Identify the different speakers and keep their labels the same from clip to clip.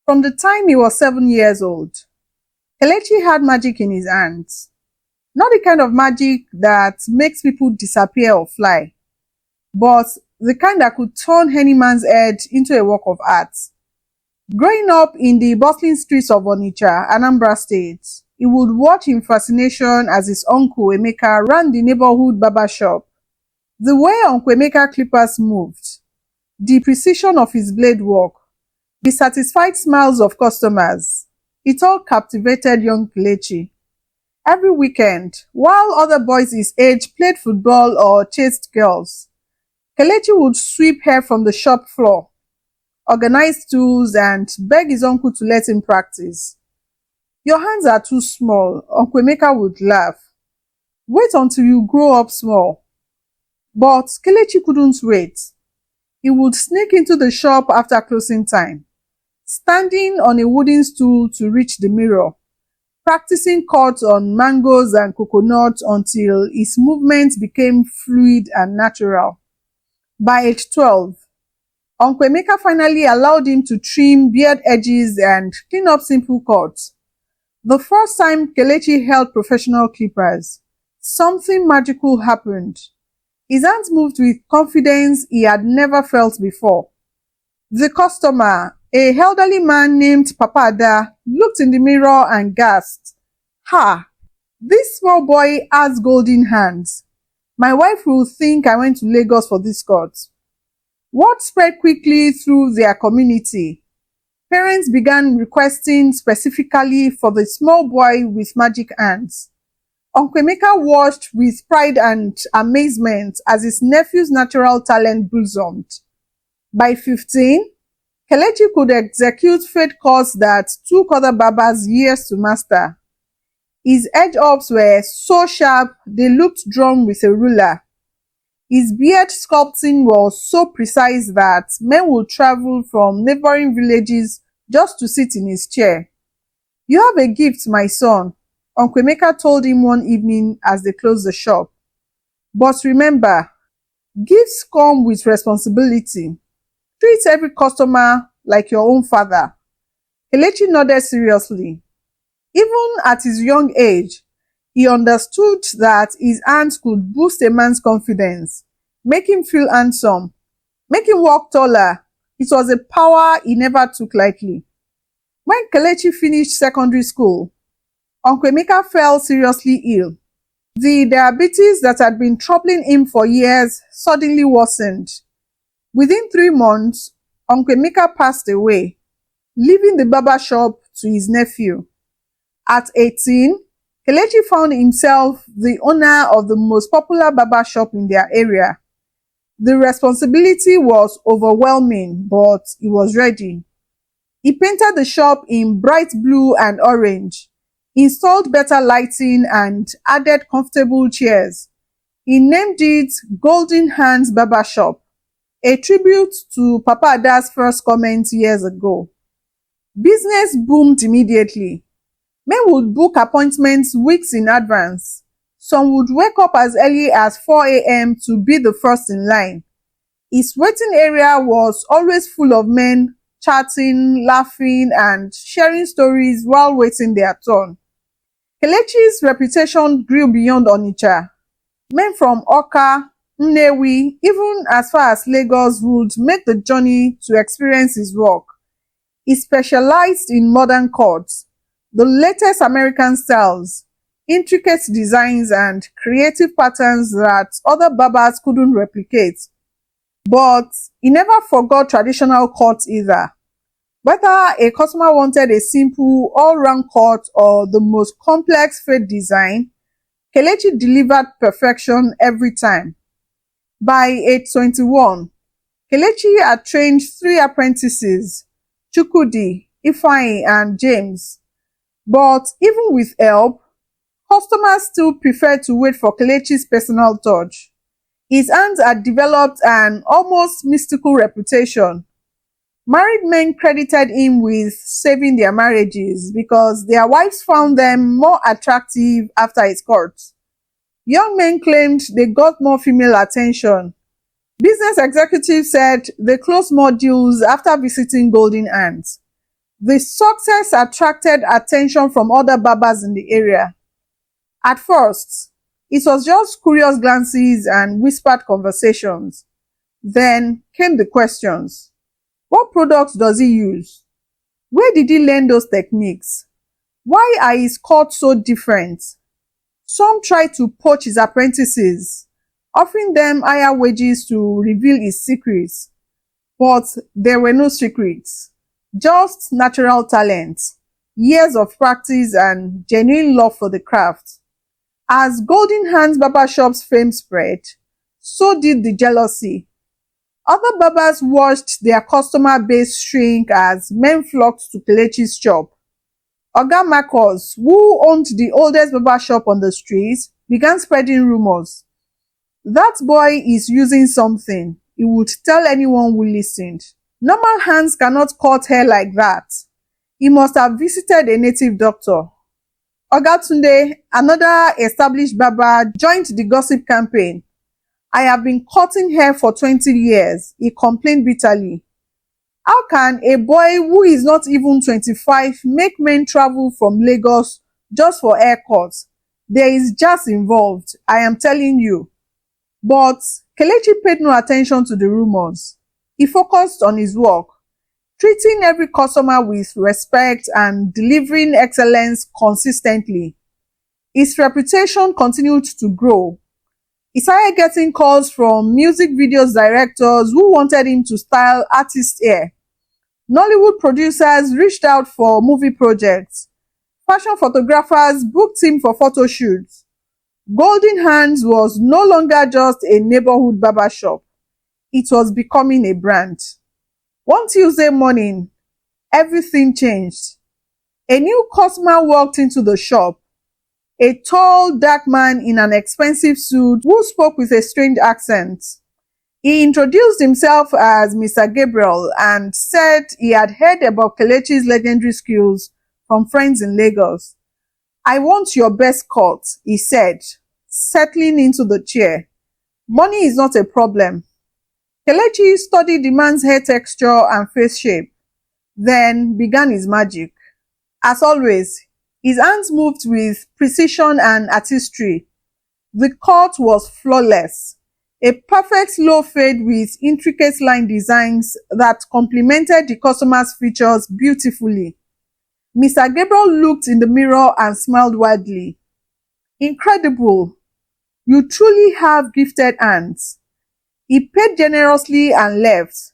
Speaker 1: From the time he was 7 years old, Kelechi had magic in his hands. Not the kind of magic that makes people disappear or fly, but the kind that could turn any man's head into a work of art. Growing up in the bustling streets of Onitsha, Anambra State, he would watch in fascination as his uncle Emeka ran the neighborhood barbershop. The way Uncle Emeka clippers moved, the precision of his blade work, the satisfied smiles of customers, it all captivated young Kelechi. Every weekend, while other boys his age played football or chased girls, Kelechi would sweep hair from the shop floor, organize tools, and beg his uncle to let him practice. "Your hands are too small," Uncle Emeka would laugh. "Wait until you grow up small." But Kelechi couldn't wait. He would sneak into the shop after closing time, standing on a wooden stool to reach the mirror, practicing cuts on mangoes and coconuts until his movements became fluid and natural. By age 12, Uncle Emeka finally allowed him to trim beard edges and clean up simple cuts. The first time Kelechi held professional clippers, something magical happened. His hands moved with confidence he had never felt before. The customer, a elderly man named Papa Ada, looked in the mirror and gasped, "Ha! This small boy has golden hands. My wife will think I went to Lagos for this cut." Word spread quickly through their community. Parents began requesting specifically for the small boy with magic hands. Uncle Emeka watched with pride and amazement as his nephew's natural talent blossomed. By 15, Kelechi could execute fade cuts that took other barbers years to master. His edge-ups were so sharp they looked drawn with a ruler. His beard sculpting was so precise that men would travel from neighboring villages just to sit in his chair. "You have a gift, my son," Uncle Emeka told him one evening as they closed the shop. "But remember, gifts come with responsibility. Treat every customer like your own father." Kelechi nodded seriously. Even at his young age, he understood that his hands could boost a man's confidence, make him feel handsome, make him walk taller. It was a power he never took lightly. When Kelechi finished secondary school, Uncle Emeka fell seriously ill. The diabetes that had been troubling him for years suddenly worsened. Within 3 months, Uncle Emeka passed away, leaving the barber shop to his nephew. At 18, Kelechi found himself the owner of the most popular barber shop in their area. The responsibility was overwhelming, but he was ready. He painted the shop in bright blue and orange, installed better lighting, and added comfortable chairs. He named it Golden Hands Barbershop, a tribute to Papa Ada's first comment years ago. Business boomed immediately. Men would book appointments weeks in advance. Some would wake up as early as 4 a.m. to be the first in line. His waiting area was always full of men chatting, laughing, and sharing stories while waiting their turn. Kelechi's reputation grew beyond Onitsha. Men from Oka, Nnewi, even as far as Lagos would make the journey to experience his work. He specialized in modern cuts, the latest American styles, intricate designs, and creative patterns that other barbers couldn't replicate. But he never forgot traditional cuts either. Whether a customer wanted a simple all-round cut or the most complex fade design, Kelechi delivered perfection every time. By age 21, Kelechi had trained 3 apprentices, Chukwudi, Ifeanyi, and James. But even with help, customers still preferred to wait for Kelechi's personal touch. His hands had developed an almost mystical reputation. Married men credited him with saving their marriages because their wives found them more attractive after his cuts. Young men claimed they got more female attention. Business executives said they closed more deals after visiting Golden Hands. The success attracted attention from other barbers in the area. At first, it was just curious glances and whispered conversations. Then came the questions. What products does he use? Where did he learn those techniques? Why are his cuts so different? Some tried to poach his apprentices, offering them higher wages to reveal his secrets. But there were no secrets, just natural talent, years of practice, and genuine love for the craft. As Golden Hands Barbershop's fame spread, so did the jealousy. Other barbers watched their customer base shrink as men flocked to Kelechi's shop. Oga Marcus, who owned the oldest barbershop on the street, began spreading rumors. That boy is using something, he would tell anyone who listened. Normal hands cannot cut hair like that. He must have visited a native doctor. Oga Tunde, another established barber, joined the gossip campaign. I have been cutting hair for 20 years, he complained bitterly. How can a boy who is not even 25 make men travel from Lagos just for haircuts? There is jazz involved, I am telling you. But Kelechi paid no attention to the rumors. He focused on his work, treating every customer with respect and delivering excellence consistently. His reputation continued to grow. He started getting calls from music videos directors who wanted him to style artist hair. Nollywood producers reached out for movie projects. Fashion photographers booked him for photo shoots. Golden Hands was no longer just a neighborhood barbershop. It was becoming a brand. One Tuesday morning, everything changed. A new customer walked into the shop. A tall, dark man in an expensive suit who spoke with a strange accent. He introduced himself as Mr. Gabriel and said he had heard about Kelechi's legendary skills from friends in Lagos. I want your best cut, he said, settling into the chair. Money is not a problem. Kelechi studied the man's hair texture and face shape, then began his magic. As always, his hands moved with precision and artistry. The cut was flawless, a perfect low fade with intricate line designs that complemented the customer's features beautifully. Mr. Gabriel looked in the mirror and smiled widely. Incredible! You truly have gifted hands. He paid generously and left,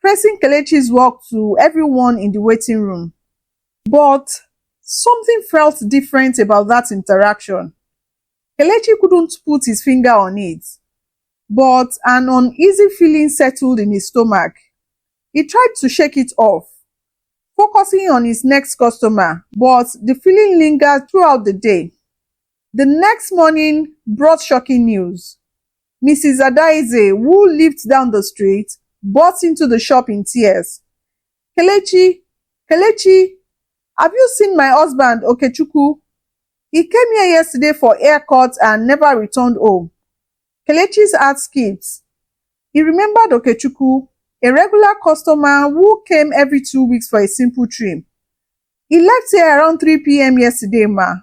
Speaker 1: praising Kelechi's work to everyone in the waiting room. But something felt different about that interaction. Kelechi couldn't put his finger on it, but an uneasy feeling settled in his stomach. He tried to shake it off, focusing on his next customer, but the feeling lingered throughout the day. The next morning brought shocking news. Mrs. Adaize, who lived down the street, burst into the shop in tears. Kelechi, have you seen my husband, Okechukwu? He came here yesterday for haircuts and never returned home. Kelechi's heart skipped. He remembered Okechukwu, a regular customer who came every 2 weeks for a simple trim. He left here around 3 p.m. yesterday, ma.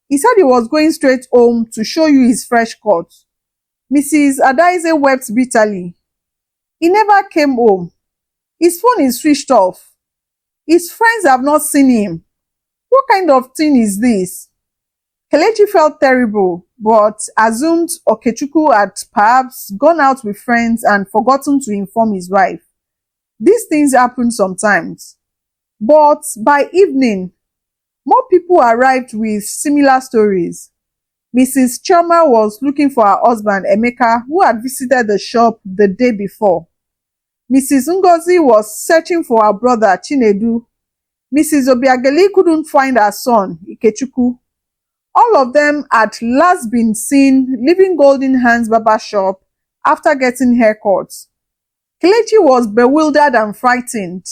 Speaker 1: He said he was going straight home to show you his fresh cut. Mrs. Adaize wept bitterly. He never came home. His phone is switched off. His friends have not seen him. What kind of thing is this? Kelechi felt terrible, but assumed Okechukwu had perhaps gone out with friends and forgotten to inform his wife. These things happen sometimes. But by evening, more people arrived with similar stories. Mrs. Choma was looking for her husband, Amaka, who had visited the shop the day before. Mrs. Ngozi was searching for her brother, Chinedu. Mrs. Obiageli couldn't find her son, Ikechukwu. All of them had last been seen leaving Golden Hands Barbershop after getting haircuts. Kelechi was bewildered and frightened.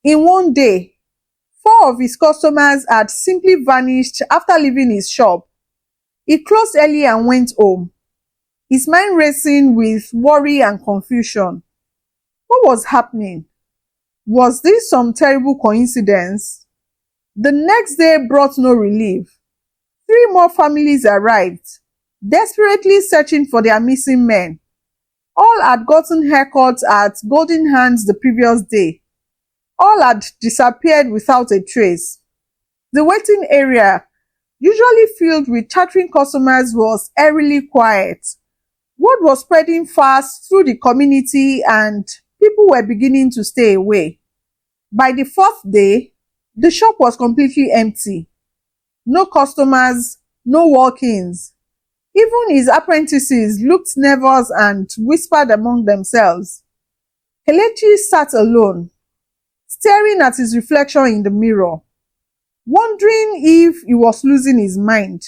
Speaker 1: In one day, 4 of his customers had simply vanished after leaving his shop. He closed early and went home, his mind racing with worry and confusion. What was happening? Was this some terrible coincidence? The next day brought no relief. Three more families arrived, desperately searching for their missing men. All had gotten haircuts at Golden Hands the previous day. All had disappeared without a trace. The waiting area, usually filled with chattering customers, was eerily quiet. Word was spreading fast through the community and people were beginning to stay away. By the fourth day, the shop was completely empty. No customers, no walk-ins. Even his apprentices looked nervous and whispered among themselves. Kelechi sat alone, staring at his reflection in the mirror, wondering if he was losing his mind.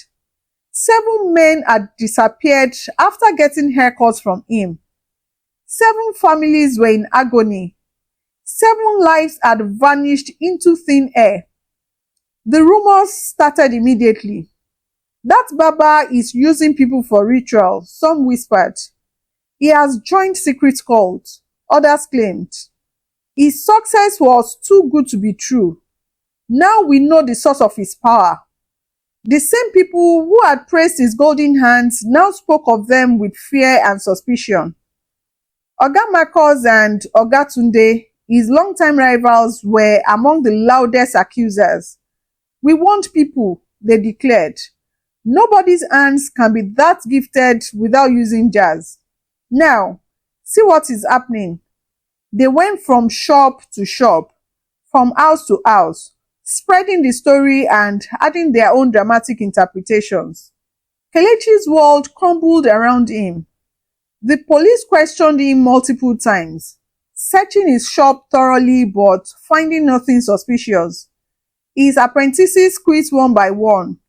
Speaker 1: 7 men had disappeared after getting haircuts from him. 7 families were in agony. 7 lives had vanished into thin air. The rumors started immediately. That barber is using people for ritual, some whispered. He has joined secret cults, others claimed. His success was too good to be true. Now we know the source of his power. The same people who had praised his golden hands now spoke of them with fear and suspicion. Oga Marcos and Oga Tunde, his longtime rivals, were among the loudest accusers. We want people, they declared. Nobody's hands can be that gifted without using jazz. Now, see what is happening. They went from shop to shop, from house to house, spreading the story and adding their own dramatic interpretations. Kelechi's world crumbled around him. The police questioned him multiple times, searching his shop thoroughly but finding nothing suspicious. His apprentices quit one by one,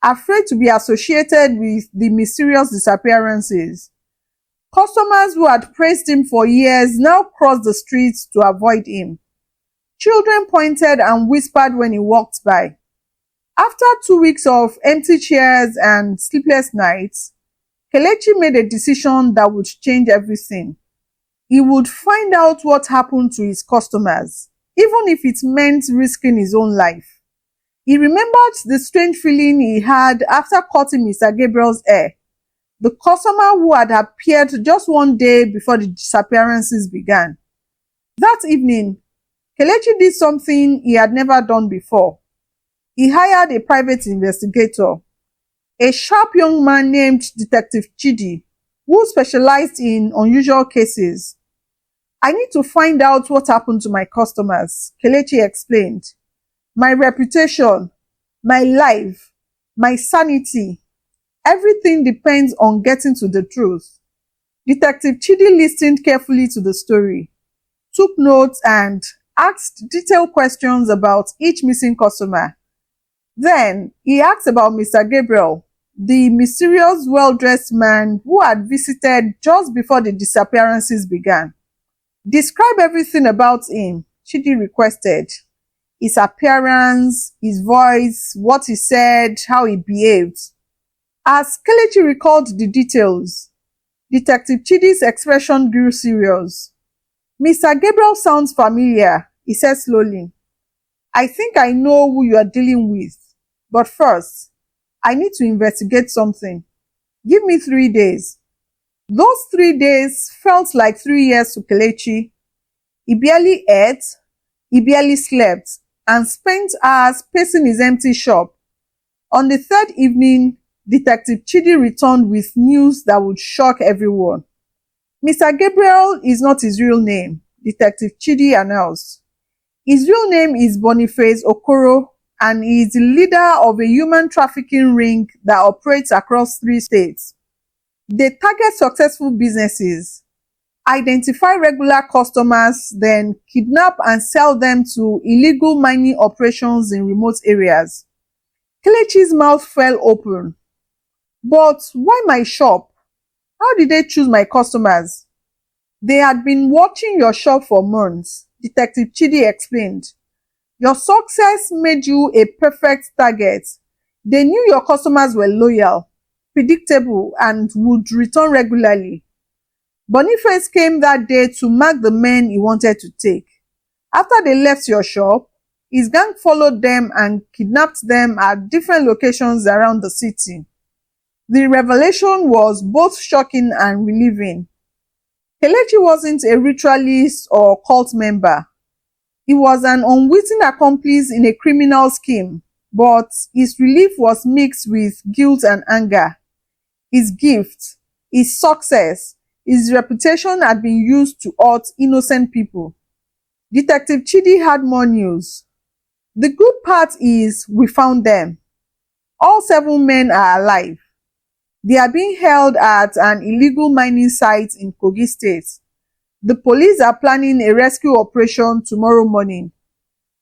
Speaker 1: afraid to be associated with the mysterious disappearances. Customers who had praised him for years now crossed the streets to avoid him. Children pointed and whispered when he walked by. After 2 weeks of empty chairs and sleepless nights, Kelechi made a decision that would change everything. He would find out what happened to his customers, even if it meant risking his own life. He remembered the strange feeling he had after cutting Mr. Gabriel's hair, the customer who had appeared just one day before the disappearances began. That evening, Kelechi did something he had never done before. He hired a private investigator, a sharp young man named Detective Chidi, who specialized in unusual cases. I need to find out what happened to my customers, Kelechi explained. My reputation, my life, my sanity, everything depends on getting to the truth. Detective Chidi listened carefully to the story, took notes and asked detailed questions about each missing customer. Then he asked about Mr. Gabriel, the mysterious well-dressed man who had visited just before the disappearances began. Describe everything about him, Chidi requested. His appearance, his voice, what he said, how he behaved. As Kelechi recalled the details, Detective Chidi's expression grew serious. Mr. Gabriel sounds familiar, he said slowly. I think I know who you are dealing with. But first, I need to investigate something. Give me 3 days. Those 3 days felt like 3 years to Kelechi. He barely ate, he barely slept, and spent hours pacing his empty shop. On the 3rd evening, Detective Chidi returned with news that would shock everyone. Mr. Gabriel is not his real name, Detective Chidi announced. His real name is Boniface Okoro, and he is the leader of a human trafficking ring that operates across 3 states. They target successful businesses, identify regular customers, then kidnap and sell them to illegal mining operations in remote areas. Kelechi's mouth fell open. But why my shop? How did they choose my customers? They had been watching your shop for months, Detective Chidi explained. Your success made you a perfect target. They knew your customers were loyal, predictable, and would return regularly. Boniface came that day to mark the men he wanted to take. After they left your shop, his gang followed them and kidnapped them at different locations around the city. The revelation was both shocking and relieving. Kelechi wasn't a ritualist or cult member. He was an unwitting accomplice in a criminal scheme, but his relief was mixed with guilt and anger. His gift, his success, his reputation had been used to hurt innocent people. Detective Chidi had more news. The good part is we found them. All 7 men are alive. They are being held at an illegal mining site in Kogi State. The police are planning a rescue operation tomorrow morning.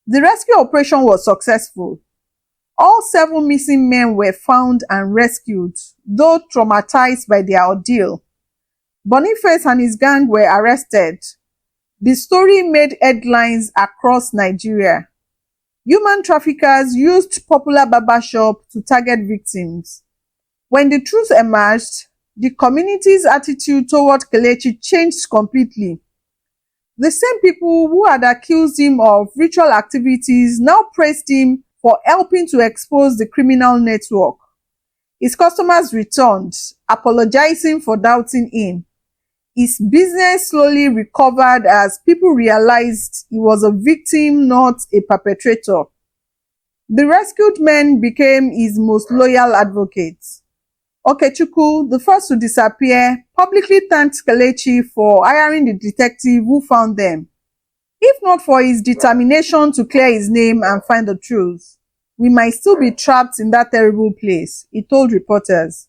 Speaker 1: The rescue operation was successful. All 7 missing men were found and rescued, though traumatized by their ordeal. Boniface and his gang were arrested. The story made headlines across Nigeria. Human traffickers used popular barbershop to target victims. When the truth emerged, the community's attitude toward Kelechi changed completely. The same people who had accused him of ritual activities now praised him for helping to expose the criminal network. His customers returned, apologizing for doubting him. His business slowly recovered as people realized he was a victim, not a perpetrator. The rescued men became his most loyal advocates. Okechukwu, the first to disappear, publicly thanked Kelechi for hiring the detective who found them. If not for his determination to clear his name and find the truth, we might still be trapped in that terrible place, he told reporters.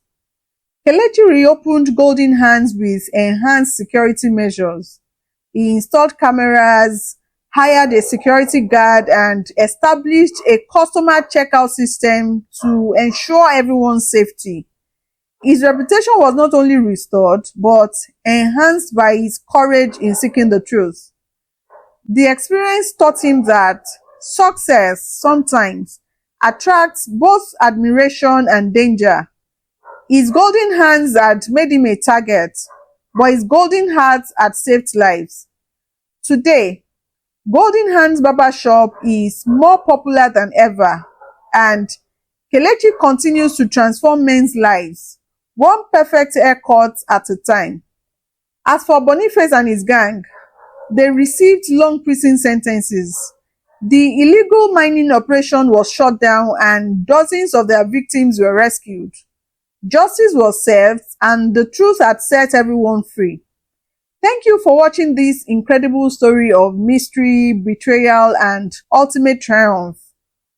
Speaker 1: Kelechi reopened Golden Hands with enhanced security measures. He installed cameras, hired a security guard, and established a customer checkout system to ensure everyone's safety. His reputation was not only restored, but enhanced by his courage in seeking the truth. The experience taught him that success sometimes attracts both admiration and danger. His golden hands had made him a target, but his golden heart had saved lives. Today, Golden Hands Barbershop is more popular than ever, and Kelechi continues to transform men's lives, one perfect haircut at a time. As for Boniface and his gang, they received long prison sentences. The illegal mining operation was shut down and dozens of their victims were rescued. Justice was served and the truth had set everyone free. Thank you for watching this incredible story of mystery, betrayal, and ultimate triumph.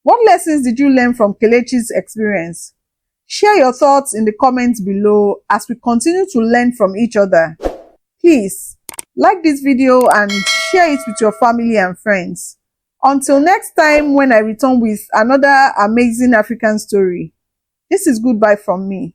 Speaker 1: What lessons did you learn from Kelechi's experience? Share your thoughts in the comments below as we continue to learn from each other. Please like this video and share it with your family and friends. Until next time when I return with another amazing African story. This is goodbye from me.